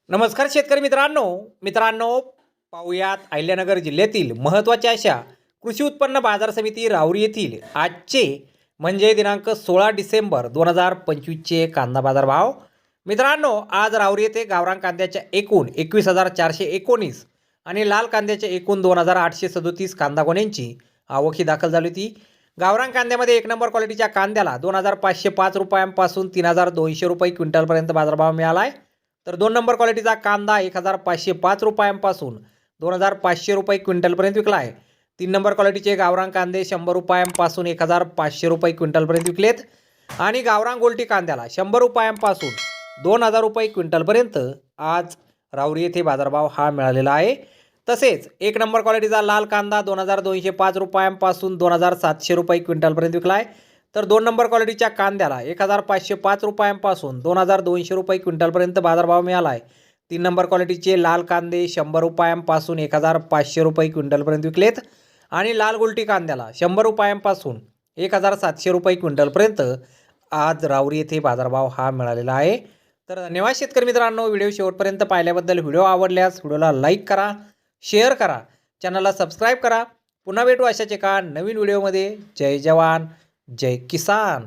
नमस्कार शेतकरी मित्रांनो पाहुयात अहिल्यानगर जिल्ह्यातील महत्त्वाच्या अशा कृषी उत्पन्न बाजार समिती राऊरी येथील आजचे म्हणजे दिनांक 16 डिसेंबर 2025चे कांदा बाजार भाव। मित्रांनो, आज राऊरी येथे गावरान कांद्याच्या एकूण 21,419 आणि लाल कांद्याच्या एकूण 2,837 कांदा गोण्यांची आवक ही दाखल झाली होती। गावरान कांद्यामध्ये एक नंबर क्वालिटीच्या कांद्याला 2,505 रुपयांपासून 3,200 रुपये क्विंटलपर्यंत बाजारभाव मिळाला आहे। तर 2 नंबर क्वालिटीचा कांदा 1,505 रुपयांपासून 2,500 रुपये क्विंटलपर्यंत विकला आहे। 3 नंबर क्वालिटीचे गावरान कांदे 100 रुपयांपासून 1,500 रुपये क्विंटलपर्यंत विकलेत आणि गावरान गोल्टी कांद्याला 100 रुपयांपासून 2,000 रुपये क्विंटलपर्यंत आज राऊरी येथे बाजारभाव हा मिळालेला आहे। तसेच 1 नंबर क्वालिटीचा लाल कांदा 2,205 रुपयांपासून 2,700 रुपये क्विंटलपर्यंत विकला आहे। तर 2 नंबर क्वालिटीच्या कांद्याला 1,505 रुपयांपासून 2,200 रुपये क्विंटलपर्यंत बाजारभाव मिळाला आहे। 3 नंबर क्वालिटीचे लाल कांदे 100 रुपयांपासून 1,500 रुपये क्विंटलपर्यंत विकलेत आणि लाल गुलटी कांद्याला 100 रुपयांपासून 1,700 रुपये क्विंटलपर्यंत आज राऊरी येथे बाजारभाव हा मिळालेला आहे। तर धन्यवाद शेतकरी मित्रांनो, व्हिडिओ शेवटपर्यंत पाहिल्याबद्दल। व्हिडिओ आवडल्यास व्हिडिओला लाईक करा, शेअर करा, चॅनलला सबस्क्राईब करा। पुन्हा भेटू अशाच एका नवीन व्हिडिओमध्ये। जय जवान जय किसान।